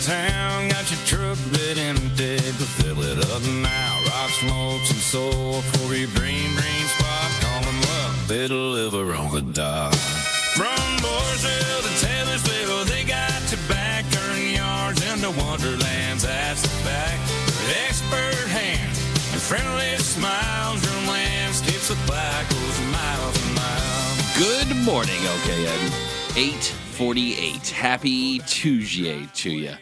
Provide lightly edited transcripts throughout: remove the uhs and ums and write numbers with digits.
town, got your truck bed empty, but fill it up now. Rock, smokes, and soul for your green spot. Call them up, they deliver on the dot. From Mooresville to Taylorsville, they got your back. Turn yards into wonderlands, that's the fact. Expert hands and friendly smiles, Drum Landscape Supply goes miles and miles. Good morning, OKN. 8:48. Happy Tuesday to you.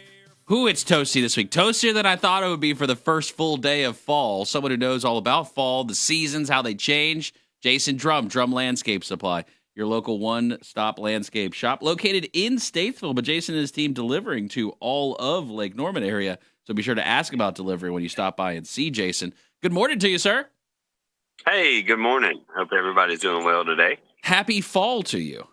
It's toasty this week. Toastier than I thought it would be for the first full day of fall. Someone who knows all about fall, the seasons, how they change. Jason Drum Landscape Supply, your local one-stop landscape shop located in Statesville, but Jason and his team delivering to all of Lake Norman area. So be sure to ask about delivery when you stop by and see Jason. Good morning to you, sir. Hey, good morning. Hope everybody's doing well today. Happy fall to you.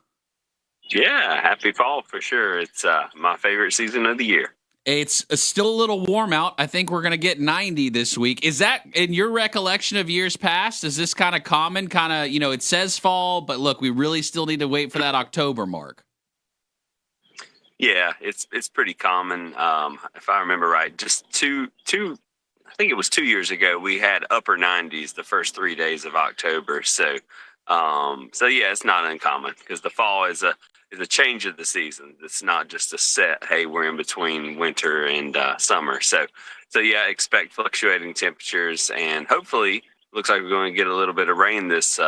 Yeah, happy fall for sure. It's my favorite season of the year. It's still a little warm out. I think we're going to get 90 this week. Is that, in your recollection of years past, is this kind of common? It says fall, but look, we really still need to wait for that October mark. Yeah, it's pretty common. If I remember right, just I think it was 2 years ago, we had upper 90s the first 3 days of October. So yeah, it's not uncommon because the fall is a change of the season. It's not just a set, hey, we're in between winter and summer. So yeah, expect fluctuating temperatures, and hopefully looks like we're going to get a little bit of rain this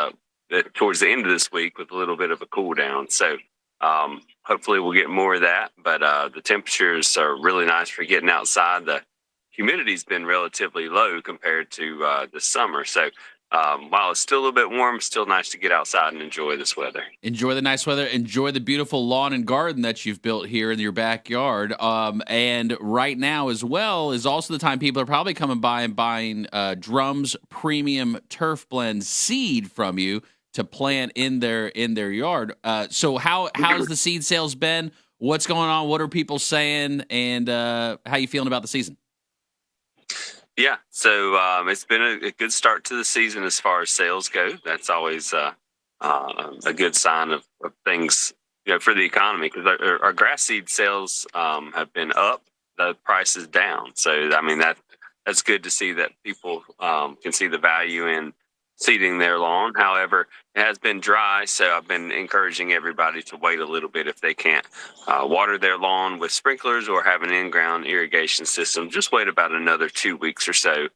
towards the end of this week with a little bit of a cool down. So hopefully we'll get more of that, but the temperatures are really nice for getting outside. The humidity's been relatively low compared to the summer. So while it's still a little bit warm, still nice to get outside and enjoy this weather. Enjoy the nice weather. Enjoy the beautiful lawn and garden that you've built here in your backyard. And right now as well is also the time people are probably coming by and buying Drum's Premium Turf Blend seed from you to plant in their yard. So how's the seed sales been? What's going on? What are people saying? And how you feeling about the season? Yeah, so it's been a good start to the season as far as sales go. That's always a good sign of things, for the economy, because our grass seed sales have been up, the price is down. So I mean that's good to see that people can see the value in seeding their lawn. However, it has been dry, so I've been encouraging everybody to wait a little bit if they can't water their lawn with sprinklers or have an in-ground irrigation system. Just wait about another 2 weeks or so.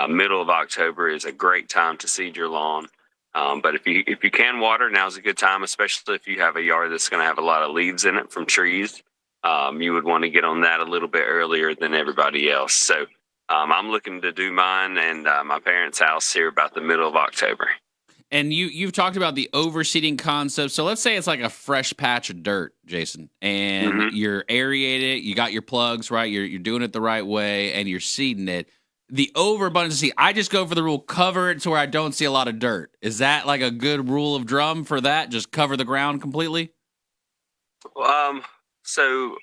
Middle of October is a great time to seed your lawn. But if you can water, now's a good time, especially if you have a yard that's going to have a lot of leaves in it from trees. You would want to get on that a little bit earlier than everybody else. So I'm looking to do mine and my parents' house here about the middle of October. And you've talked about the overseeding concept. So let's say it's like a fresh patch of dirt, Jason, and you're aerating it. You got your plugs, right? You're doing it the right way, and you're seeding it. The overabundance of seed, I just go for the rule, cover it to where I don't see a lot of dirt. Is that like a good rule of Drum for that? Just cover the ground completely? So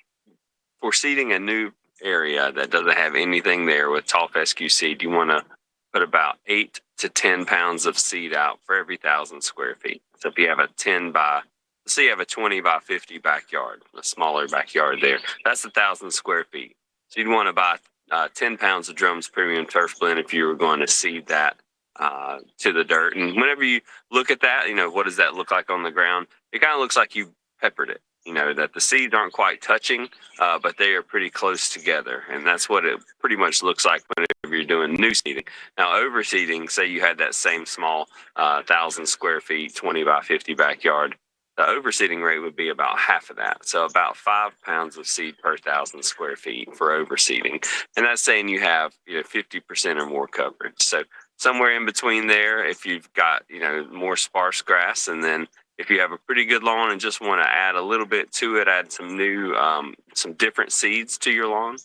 for seeding a new area that doesn't have anything there with tall fescue seed, you want to put about 8 to 10 pounds of seed out for every 1,000 square feet. So if you have let's say you have a 20 by 50 backyard, a smaller backyard there, that's 1,000 square feet. So you'd want to buy 10 pounds of Drum's Premium Turf Blend if you were going to seed that to the dirt. And whenever you look at that, what does that look like on the ground? It kind of looks like you peppered it. That the seeds aren't quite touching, but they are pretty close together. And that's what it pretty much looks like whenever you're doing new seeding. Now, overseeding, say you had that same small 1,000 square feet, 20 by 50 backyard, the overseeding rate would be about half of that. So about 5 pounds of seed per 1,000 square feet for overseeding. And that's saying you have 50% or more coverage. So somewhere in between there, if you've got, more sparse grass, and then if you have a pretty good lawn and just want to add a little bit to it, add some new, some different seeds to your lawn,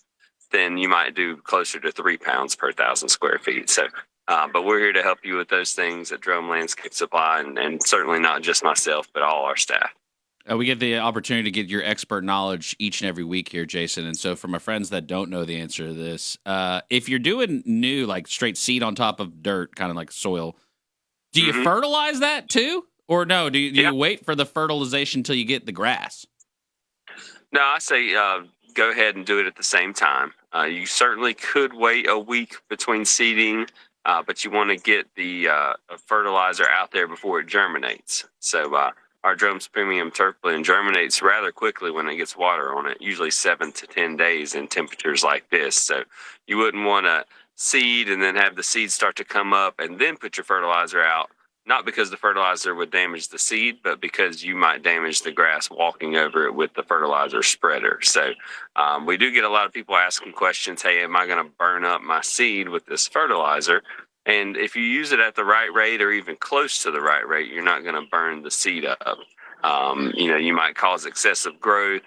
then you might do closer to 3 pounds per 1,000 square feet. So, but we're here to help you with those things at Drum Landscape Supply, and certainly not just myself, but all our staff. We get the opportunity to get your expert knowledge each and every week here, Jason. And so for my friends that don't know the answer to this, if you're doing new, like straight seed on top of dirt, kind of like soil, do you fertilize that too? Or no, do you wait for the fertilization till you get the grass? No, I say go ahead and do it at the same time. You certainly could wait a week between seeding, but you want to get the fertilizer out there before it germinates. So our Drums Premium Turf Blend germinates rather quickly when it gets water on it, usually 7 to 10 days in temperatures like this. So you wouldn't want to seed and then have the seeds start to come up and then put your fertilizer out, not because the fertilizer would damage the seed, but because you might damage the grass walking over it with the fertilizer spreader. So we do get a lot of people asking questions, hey, am I going to burn up my seed with this fertilizer? And if you use it at the right rate or even close to the right rate, you're not going to burn the seed up. You might cause excessive growth,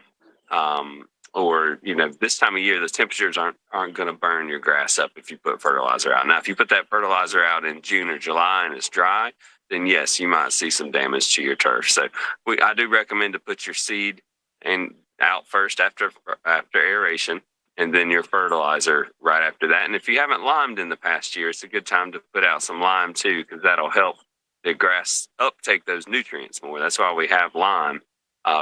or this time of year, the temperatures aren't going to burn your grass up if you put fertilizer out. Now, if you put that fertilizer out in June or July and it's dry, then yes, you might see some damage to your turf. So I do recommend to put your seed out first after aeration, and then your fertilizer right after that. And if you haven't limed in the past year, it's a good time to put out some lime too, because that'll help the grass uptake those nutrients more. That's why we have lime,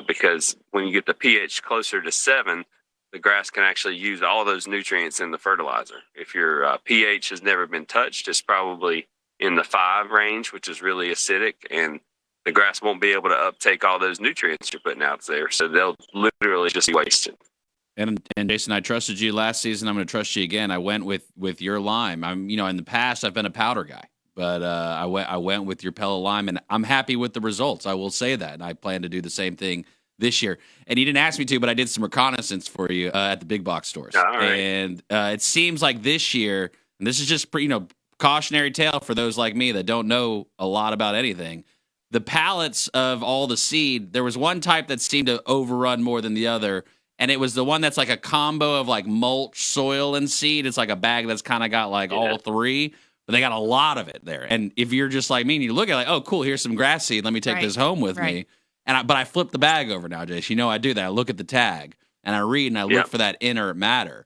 because when you get the pH closer to 7, the grass can actually use all those nutrients in the fertilizer. If your pH has never been touched, it's probably in the 5 range, which is really acidic, and the grass won't be able to uptake all those nutrients you're putting out there. So they'll literally just be wasted. And Jason, I trusted you last season. I'm going to trust you again. I went with your lime. In the past I've been a powder guy, but I went with your pellet lime, and I'm happy with the results. I will say that, and I plan to do the same thing this year. And you didn't ask me to, but I did some reconnaissance for you at the big box stores. All right. And it seems like this year, and this is just cautionary tale for those like me that don't know a lot about anything. The pallets of all the seed, there was one type that seemed to overrun more than the other. And it was the one that's like a combo of like mulch, soil, and seed. It's like a bag that's kind of got like all three, but they got a lot of it there. And if you're just like me and you look at it like, oh, cool, here's some grass seed. Let me take this home with me. But I flip the bag over now, Jace. I do that. I look at the tag and I read and I look for that inert matter.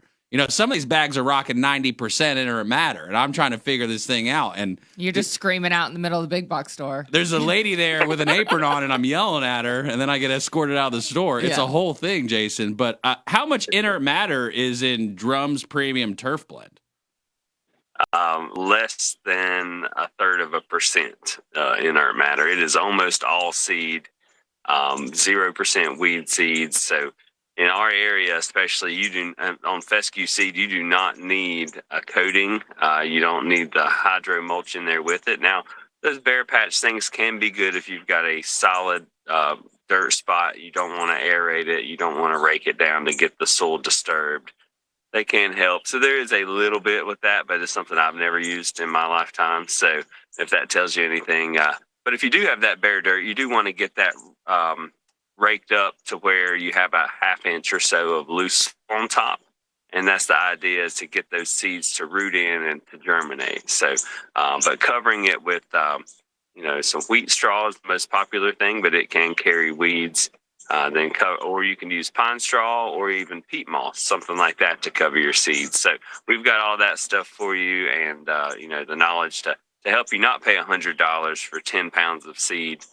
Some of these bags are rocking 90% inert matter, and I'm trying to figure this thing out. And you're just screaming out in the middle of the big box store. There's a lady there with an apron on, and I'm yelling at her, and then I get escorted out of the store. It's a whole thing, Jason. But how much inert matter is in Drums Premium Turf Blend? Less than 1/3% inert matter. It is almost all seed, 0% weed seeds. So in our area, especially, on fescue seed, you do not need a coating. You don't need the hydro mulch in there with it. Now, those bare patch things can be good if you've got a solid dirt spot. You don't want to aerate it. You don't want to rake it down to get the soil disturbed. They can help. So there is a little bit with that, but it's something I've never used in my lifetime. So if that tells you anything. But if you do have that bare dirt, you do want to get that raked up to where you have a 1/2 inch or so of loose on top. And that's the idea, is to get those seeds to root in and to germinate. So, but covering it with, some wheat straw is the most popular thing, but it can carry weeds. Or you can use pine straw or even peat moss, something like that, to cover your seeds. So we've got all that stuff for you, and the knowledge to help you not pay $100 for 10 pounds of seed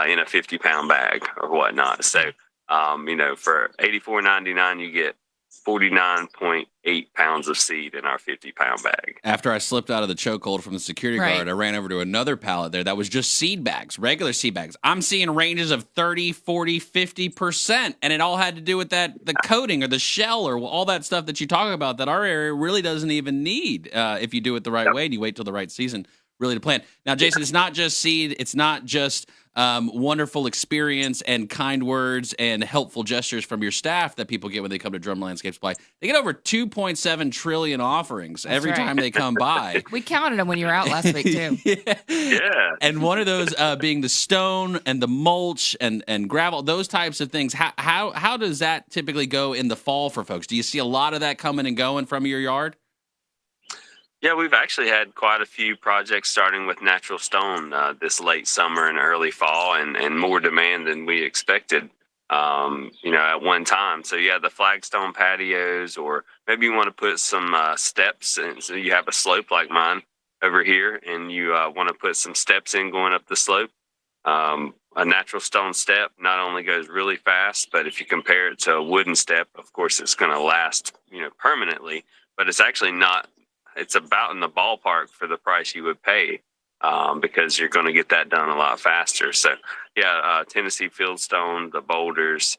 in a 50-pound bag or whatnot. So, for $84.99, you get 49.8 pounds of seed in our 50-pound bag. After I slipped out of the chokehold from the security guard, I ran over to another pallet there that was just seed bags, regular seed bags. I'm seeing ranges of 30, 40, 50%, and it all had to do with the coating or the shell or all that stuff that you talk about that our area really doesn't even need if you do it the right way and you wait till the right season really to plant. Now, Jason, it's not just seed. It's not just wonderful experience and kind words and helpful gestures from your staff that people get when they come to Drum Landscape Supply. They get over 2.7 trillion offerings every time they come by. We counted them when you were out last week, too. Yeah. And one of those being the stone and the mulch and gravel, those types of things. How does that typically go in the fall for folks? Do you see a lot of that coming and going from your yard? Yeah, we've actually had quite a few projects starting with natural stone this late summer and early fall, and more demand than we expected, at one time. So, the flagstone patios, or maybe you want to put some steps in. So you have a slope like mine over here, and you want to put some steps in going up the slope. a natural stone step not only goes really fast, but if you compare it to a wooden step, of course, it's going to last, permanently, but it's actually not, it's about in the ballpark for the price you would pay, because you're going to get that done a lot faster. So yeah, Tennessee Fieldstone, the boulders,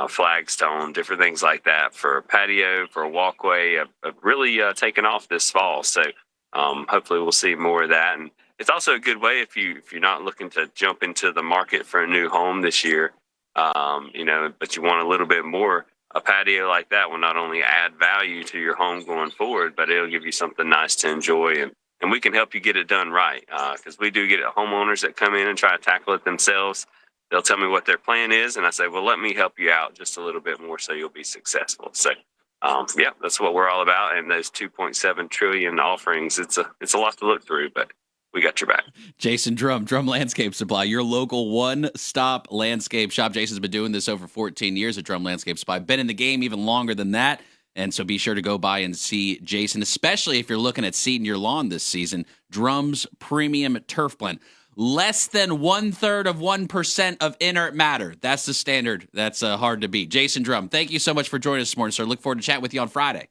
flagstone, different things like that for a patio, for a walkway, have really taken off this fall. So hopefully we'll see more of that. And it's also a good way if you're not looking to jump into the market for a new home this year, but you want a little bit more. A patio like that will not only add value to your home going forward, but it'll give you something nice to enjoy. And we can help you get it done right, because we do get homeowners that come in and try to tackle it themselves. They'll tell me what their plan is, and I say, well, let me help you out just a little bit more so you'll be successful. So, yeah, that's what we're all about. And those 2.7 trillion offerings, it's a lot to look through, but we got your back. Jason Drum Landscape Supply, your local one-stop landscape shop. Jason's been doing this over 14 years at Drum Landscape Supply. Been in the game even longer than that. And so be sure to go by and see Jason, especially if you're looking at seeding your lawn this season. Drum's Premium Turf Blend. Less than 1/3% of inert matter. That's the standard. That's hard to beat. Jason Drum, thank you so much for joining us this morning, sir. Look forward to chatting with you on Friday.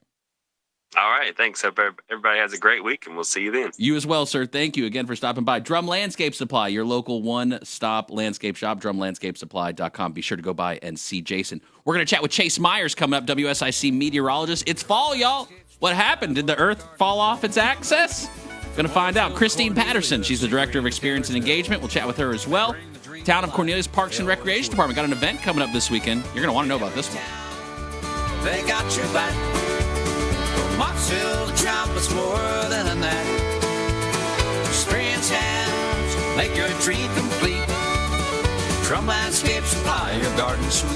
All right. Thanks. Hope everybody has a great week, and we'll see you then. You as well, sir. Thank you again for stopping by. Drum Landscape Supply, your local one-stop landscape shop, drumlandscapesupply.com. Be sure to go by and see Jason. We're going to chat with Chase Myers coming up, WSIC meteorologist. It's fall, y'all. What happened? Did the earth fall off its axis? Going to find out. Christine Patterson, she's the Director of Experience and Engagement. We'll chat with her as well. Town of Cornelius Parks and Recreation Department got an event coming up this weekend. You're going to want to know about this one. They got your back. Marksville Trumpets more than a knack. Experience hands make your dream complete. Drum Landscape Supply, your garden suite.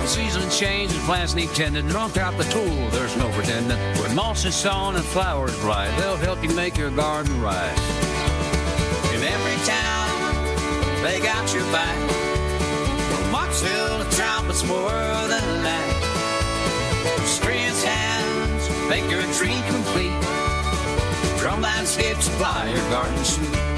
Season changes, plants need tending. Don't out the tool, there's no pretending. When moss is sown and flowers bright, they'll help you make your garden rise. In every town, they got your back. From Marksville to Trumpets, more than that. Experience hands make your dream complete. Drum Landscape Supply, your garden suite.